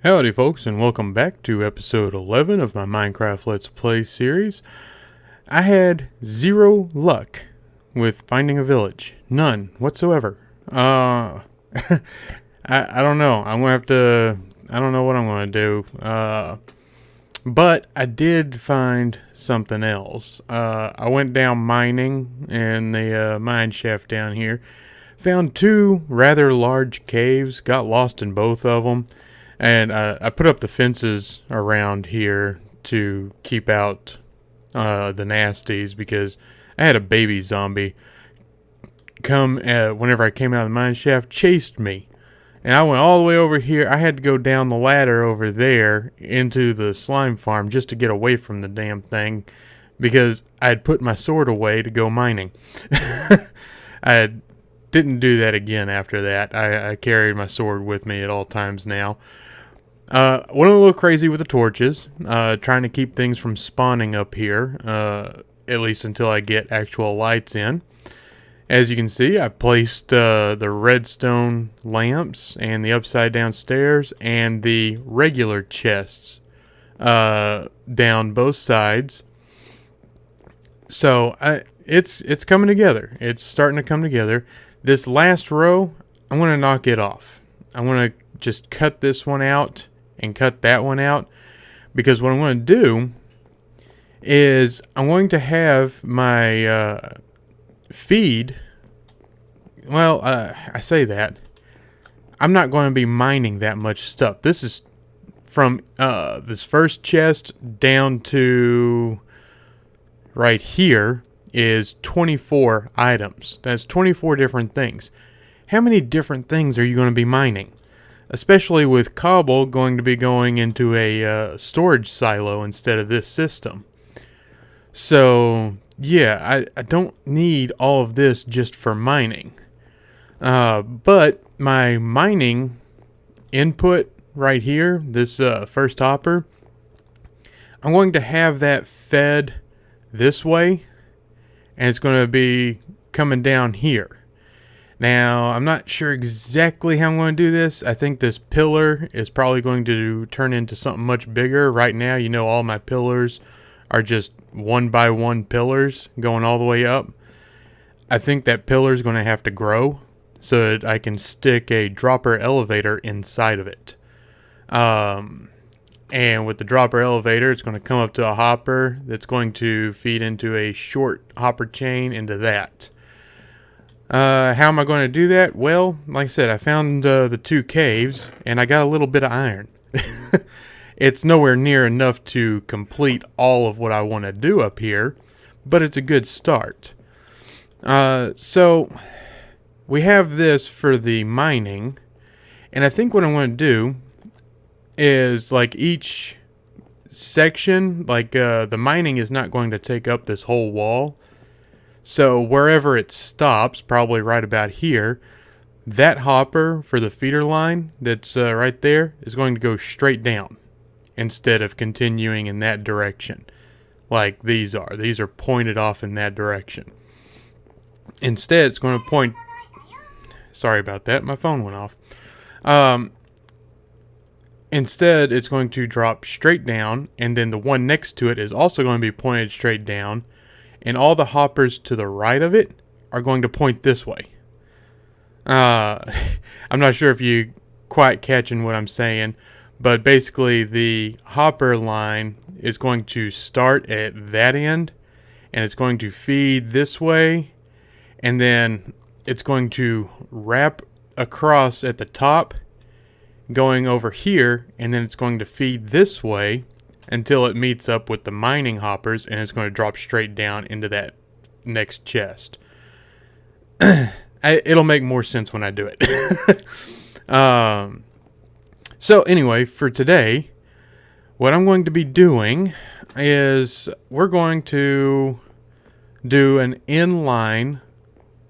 Howdy folks, and welcome back to episode 11 of my Minecraft Let's Play series. I had zero luck with finding a village. None whatsoever. I don't know. I don't know what I'm gonna do. But I did find something else. I went down mining in the Mineshaft down here. Found two rather large caves, got lost in both of them. And I put up the fences around here to keep out the nasties, because I had a baby zombie come whenever I came out of the mine shaft, chased me. And I went all the way over here. I had to go down the ladder over there into the slime farm just to get away from the damn thing, because I had put my sword away to go mining. I didn't do that again after that. I carried my sword with me at all times now. Went a little crazy with the torches, trying to keep things from spawning up here, at least until I get actual lights in. As you can see, I placed the redstone lamps and the upside down stairs and the regular chests down both sides. So it's coming together. It's starting to come together. This last row, I'm going to knock it off. I want to just cut this one out and cut that one out, because what I'm going to do is I'm going to have my feed. Well, I say that I'm not going to be mining that much stuff. This is from this first chest down to right here is 24 items. That's 24 different things. How many different things are you going to be mining? Especially with cobble going to be going into a storage silo instead of this system. So, yeah, I don't need all of this just for mining. But my mining input right here, this first hopper, I'm going to have that fed this way, and it's going to be coming down here. Now, I'm not sure exactly how I'm going to do this. I think this pillar is probably going to turn into something much bigger. Right now, you know, all my pillars are just 1x1 pillars going all the way up. I think that pillar is going to have to grow so that I can stick a dropper elevator inside of it. And with the dropper elevator, it's going to come up to a hopper that's going to feed into a short hopper chain into that. How am I going to do that? Well, like I said, I found the two caves, and I got a little bit of iron. It's nowhere near enough to complete all of what I want to do up here, but it's a good start. So, we have this for the mining, and I think what I'm going to do is, like, each section, like, the mining is not going to take up this whole wall. So wherever it stops, probably right about here, that hopper for the feeder line that's right there is going to go straight down instead of continuing in that direction like these are. These are pointed off in that direction. Instead, it's going to point... Sorry about that. My phone went off. Instead, it's going to drop straight down, and then the one next to it is also going to be pointed straight down. And all the hoppers to the right of it are going to point this way. I'm not sure if you quite catching what I'm saying, but basically the hopper line is going to start at that end, and it's going to feed this way, and then it's going to wrap across at the top, going over here, and then it's going to feed this way until it meets up with the mining hoppers, and it's going to drop straight down into that next chest. It'll make more sense when I do it. So anyway, for today, what I'm going to be doing is we're going to do an inline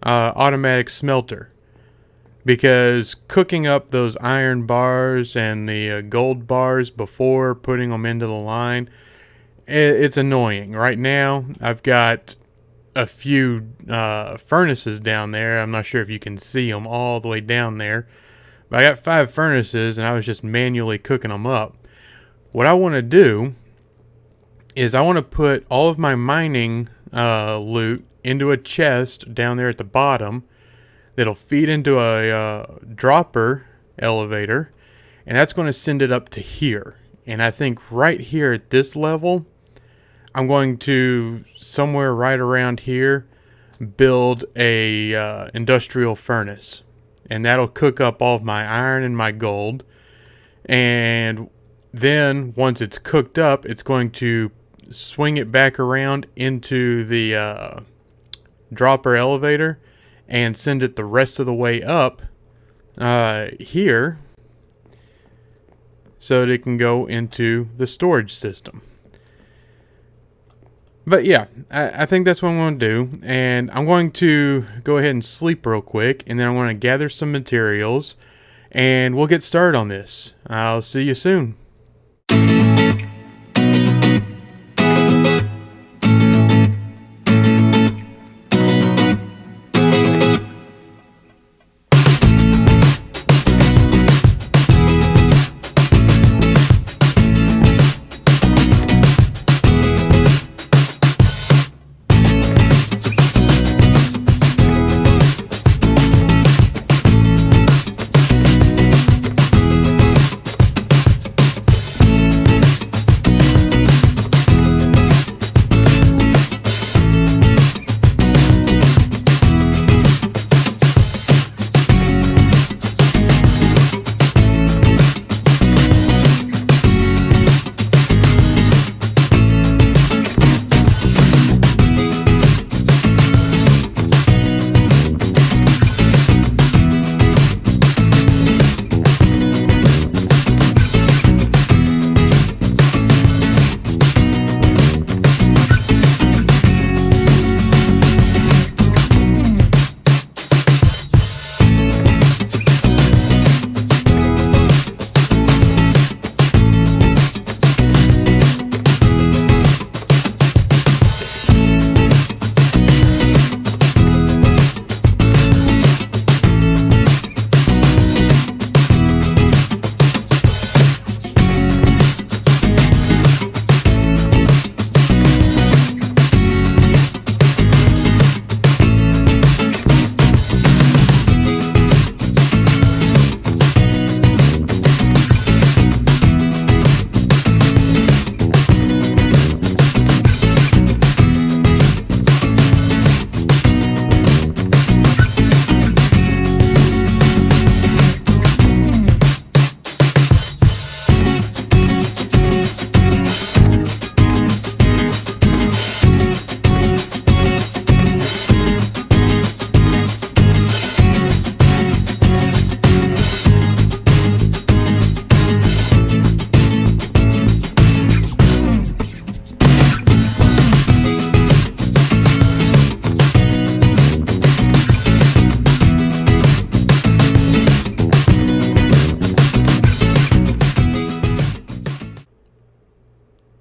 automatic smelter. Because cooking up those iron bars and the gold bars before putting them into the line, it's annoying. Right now, I've got a few furnaces down there. I'm not sure if you can see them all the way down there. But I got 5 furnaces, and I was just manually cooking them up. What I want to do is I want to put all of my mining loot into a chest down there at the bottom that'll feed into a dropper elevator, and that's going to send it up to here. And I think right here at this level, I'm going to, somewhere right around here, build a industrial furnace. And that'll cook up all of my iron and my gold. And then, once it's cooked up, it's going to swing it back around into the dropper elevator and send it the rest of the way up here so that it can go into the storage system. But yeah, I think that's what I'm going to do. And I'm going to go ahead and sleep real quick. And then I'm going to gather some materials. And we'll get started on this. I'll see you soon.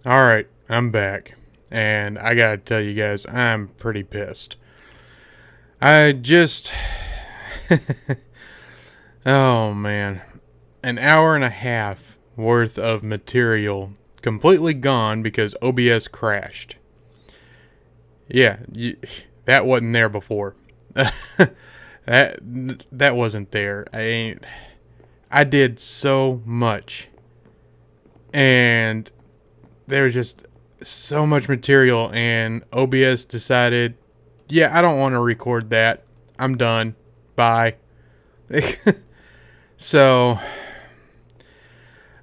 Alright, I'm back. And I gotta tell you guys, I'm pretty pissed. I just... oh man. An hour and a half worth of material completely gone because OBS crashed. Yeah, that wasn't there before. that wasn't there. I did so much. And there's just so much material, and OBS decided, yeah, I don't want to record that. I'm done. Bye. So,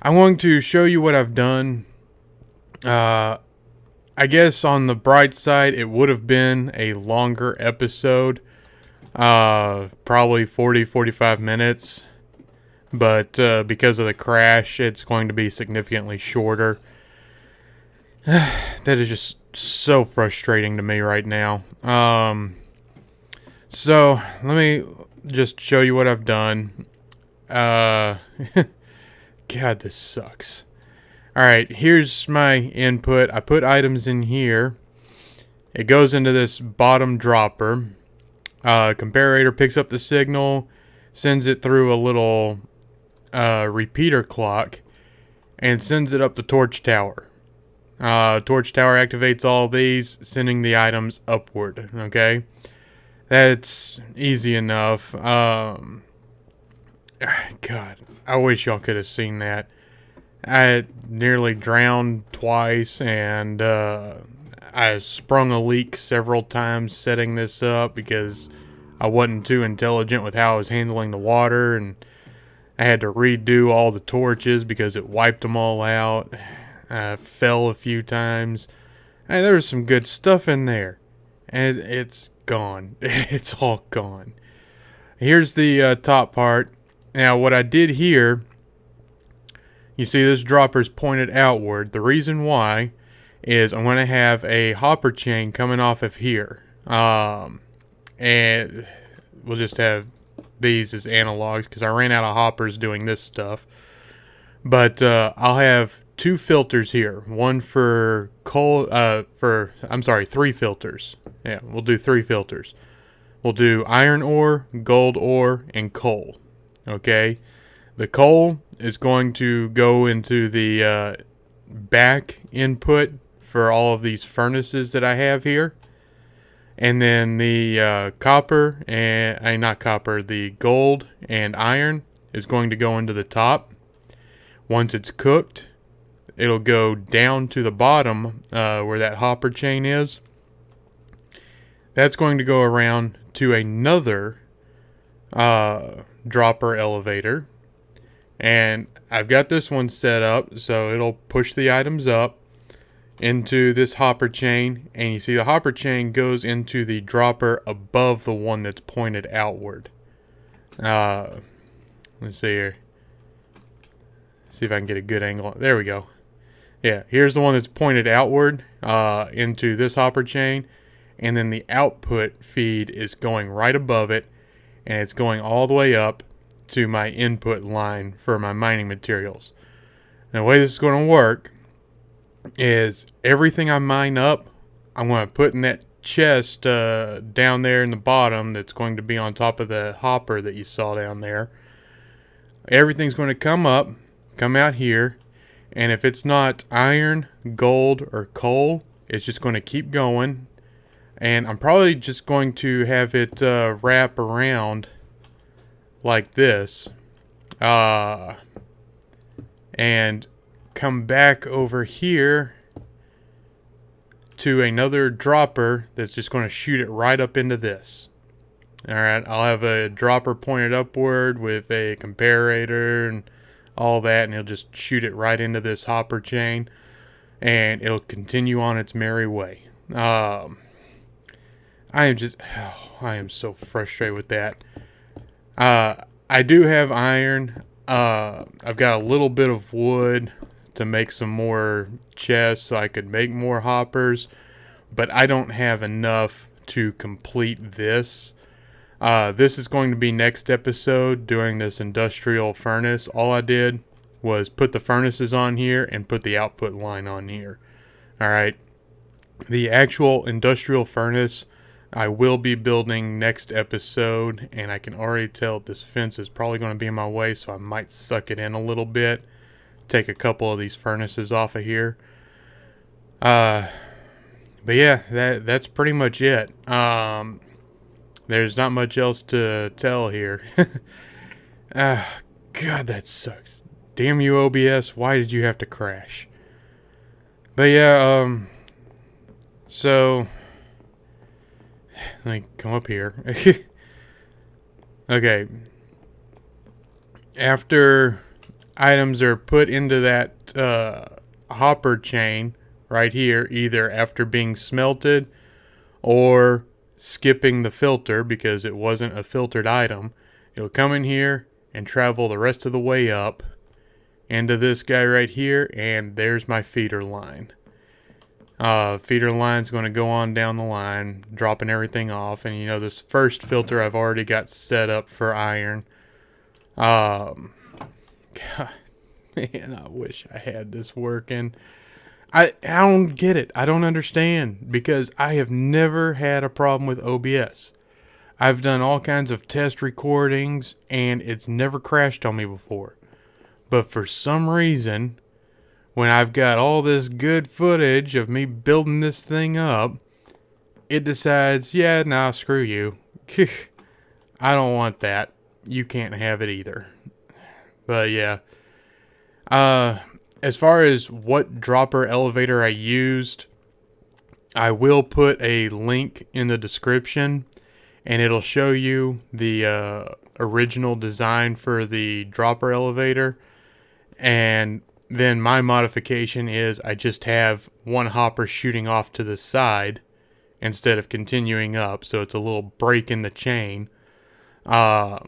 I'm going to show you what I've done. I guess on the bright side, it would have been a longer episode. Probably 40-45 minutes. But because of the crash, it's going to be significantly shorter. That is just so frustrating to me right now. So let me just show you what I've done. God, this sucks. Alright, here's my input. I put items in here. It goes into this bottom dropper. Comparator picks up the signal, sends it through a little repeater clock and sends it up the torch tower. Torch tower activates all these, sending the items upward. Okay, that's easy enough. God, I wish y'all could have seen that. I nearly drowned twice, and I sprung a leak several times setting this up because I wasn't too intelligent with how I was handling the water, and I had to redo all the torches because it wiped them all out. I fell a few times. And there was some good stuff in there. And it's gone. It's all gone. Here's the top part. Now, what I did here, you see this dropper's pointed outward. The reason why is I'm going to have a hopper chain coming off of here. And we'll just have these as analogs because I ran out of hoppers doing this stuff. But I'll have 2 filters here. One for coal, three filters. Yeah, we'll do 3 filters. We'll do iron ore, gold ore, and coal. Okay? The coal is going to go into the back input for all of these furnaces that I have here. And then the copper, and not copper, the gold and iron is going to go into the top. Once it's cooked, it'll go down to the bottom where that hopper chain is. That's going to go around to another dropper elevator. And I've got this one set up so it'll push the items up into this hopper chain. And you see the hopper chain goes into the dropper above the one that's pointed outward. Let's see here. See if I can get a good angle. There we go. Yeah, here's the one that's pointed outward into this hopper chain. And then the output feed is going right above it. And it's going all the way up to my input line for my mining materials. Now, the way this is going to work is everything I mine up, I'm going to put in that chest down there in the bottom that's going to be on top of the hopper that you saw down there. Everything's going to come up, come out here, and if it's not iron, gold, or coal, it's just going to keep going. And I'm probably just going to have it wrap around like this. And come back over here to another dropper that's just going to shoot it right up into this. Alright, I'll have a dropper pointed upward with a comparator and all that, and it'll just shoot it right into this hopper chain, and it'll continue on its merry way. I am so frustrated with that. I do have iron. I've got a little bit of wood to make some more chests so I could make more hoppers, but I don't have enough to complete this. This is going to be next episode doing this industrial furnace. All I did was put the furnaces on here and put the output line on here. Alright. The actual industrial furnace I will be building next episode, and I can already tell this fence is probably going to be in my way, so I might suck it in a little bit. Take a couple of these furnaces off of here. But yeah, that's pretty much it. There's not much else to tell here. God, that sucks. Damn you, OBS. Why did you have to crash? But yeah, so let me come up here. Okay. After items are put into that hopper chain right here, either after being smelted or skipping the filter because it wasn't a filtered item, it'll come in here and travel the rest of the way up into this guy right here, and there's my feeder line. Feeder line's going to go on down the line, dropping everything off. And you know, this first filter I've already got set up for iron. God, man, I wish I had this working. I don't get it. I don't understand, because I have never had a problem with OBS. I've done all kinds of test recordings and it's never crashed on me before. But for some reason, when I've got all this good footage of me building this thing up, it decides, yeah, nah, screw you. I don't want that. You can't have it either. But yeah. As far as what dropper elevator I used, I will put a link in the description, and it'll show you the original design for the dropper elevator. And then my modification is I just have one hopper shooting off to the side instead of continuing up, so it's a little break in the chain. But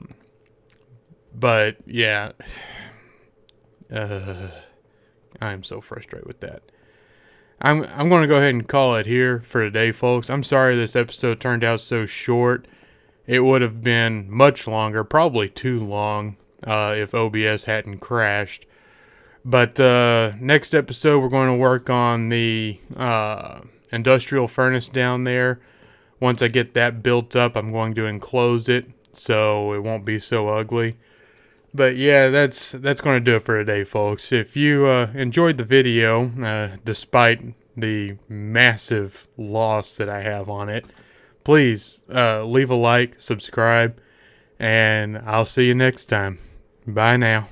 yeah, I'm so frustrated with that. I'm going to go ahead and call it here for today, folks. I'm sorry this episode turned out so short. It would have been much longer, probably too long, if OBS hadn't crashed. But next episode, we're going to work on the industrial furnace down there. Once I get that built up, I'm going to enclose it so it won't be so ugly. But yeah, that's going to do it for today, folks. If you enjoyed the video, despite the massive loss that I have on it, please leave a like, subscribe, and I'll see you next time. Bye now.